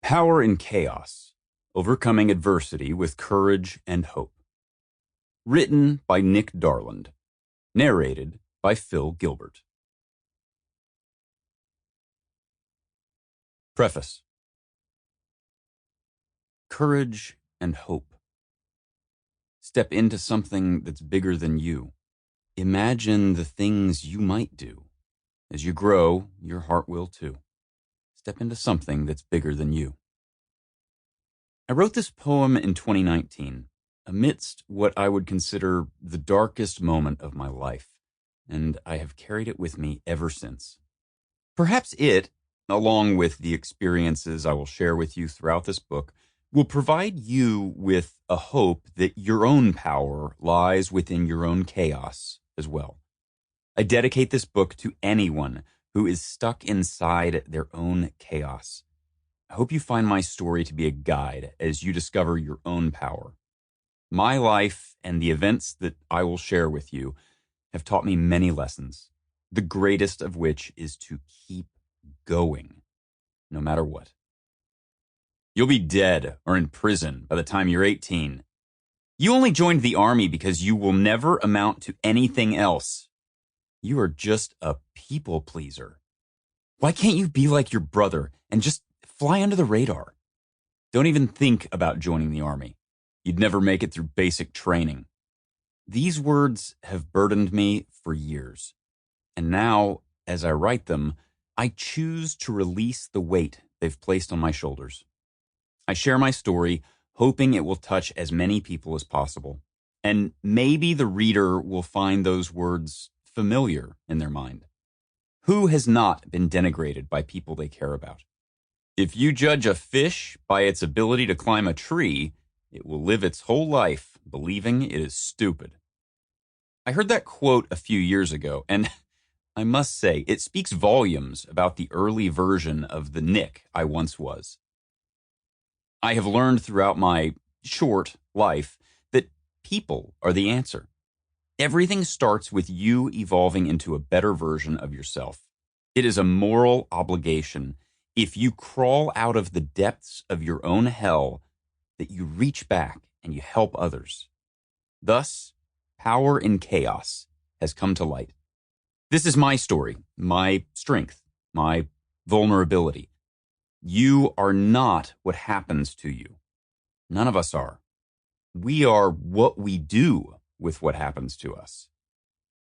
Power in Chaos: Overcoming Adversity with Courage and Hope. Written by Nick Darland. Narrated by Phil Gilbert. Preface. Courage and hope. Step into something that's bigger than you. Imagine the things you might do. As you grow, your heart will too. Step into something that's bigger than you. I wrote this poem in 2019, amidst what I would consider the darkest moment of my life, and I have carried it with me ever since. Perhaps it, along with the experiences I will share with you throughout this book, will provide you with a hope that your own power lies within your own chaos as well. I dedicate this book to anyone who is stuck inside their own chaos. I hope you find my story to be a guide as you discover your own power. My life and the events that I will share with you have taught me many lessons, the greatest of which is to keep going, no matter what. You'll be dead or in prison by the time you're 18. You only joined the army because you will never amount to anything else. You are just a people pleaser. Why can't you be like your brother and just fly under the radar? Don't even think about joining the army. You'd never make it through basic training. These words have burdened me for years. And now, as I write them, I choose to release the weight they've placed on my shoulders. I share my story, hoping it will touch as many people as possible. And maybe the reader will find those words familiar in their mind. Who has not been denigrated by people they care about? If you judge a fish by its ability to climb a tree, it will live its whole life believing it is stupid. I heard that quote a few years ago, and I must say, it speaks volumes about the early version of the Nick I once was. I have learned throughout my short life that people are the answer. Everything starts with you evolving into a better version of yourself. It is a moral obligation, if you crawl out of the depths of your own hell, that you reach back and you help others. Thus, Power in Chaos has come to light. This is my story, my strength, my vulnerability. You are not what happens to you. None of us are. We are what we do with what happens to us.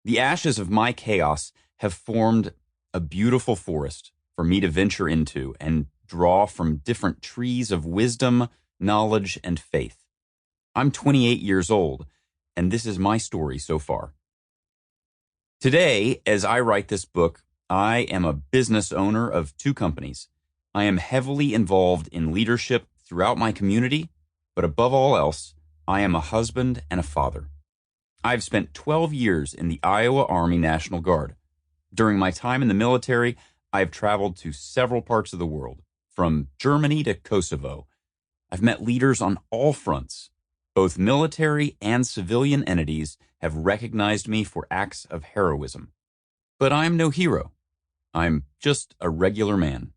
The ashes of my chaos have formed a beautiful forest for me to venture into and draw from different trees of wisdom, knowledge, and faith. I'm 28 years old, and this is my story so far. Today, as I write this book, I am a business owner of 2 companies. I am heavily involved in leadership throughout my community, but above all else, I am a husband and a father. I've spent 12 years in the Iowa Army National Guard. During my time in the military, I've traveled to several parts of the world, from Germany to Kosovo. I've met leaders on all fronts. Both military and civilian entities have recognized me for acts of heroism. But I'm no hero. I'm just a regular man.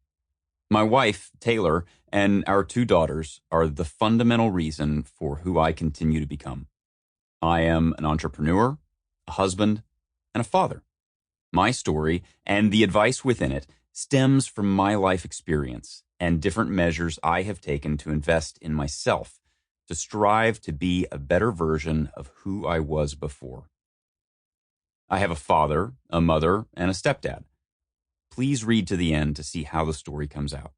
My wife, Taylor, and our 2 daughters are the fundamental reason for who I continue to become. I am an entrepreneur, a husband, and a father. My story and the advice within it stems from my life experience and different measures I have taken to invest in myself, to strive to be a better version of who I was before. I have a father, a mother, and a stepdad. Please read to the end to see how the story comes out.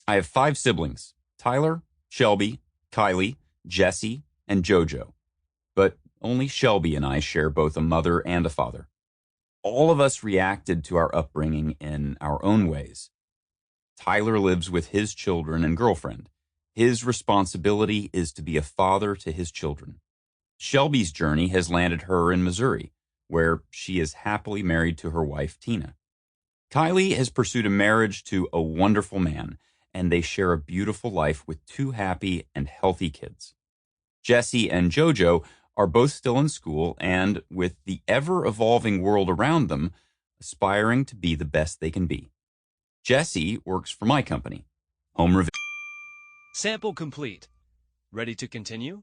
I have 5 siblings: Tyler, Shelby, Kylie, Jesse, and JoJo. But only Shelby and I share both a mother and a father. All of us reacted to our upbringing in our own ways. Tyler lives with his children and girlfriend. His responsibility is to be a father to his children. Shelby's journey has landed her in Missouri, where she is happily married to her wife, Tina. Kylie has pursued a marriage to a wonderful man, and they share a beautiful life with 2 happy and healthy kids. Jesse and JoJo are both still in school and, with the ever-evolving world around them, aspiring to be the best they can be. Jesse works for my company, Home Review. Sample complete. Ready to continue?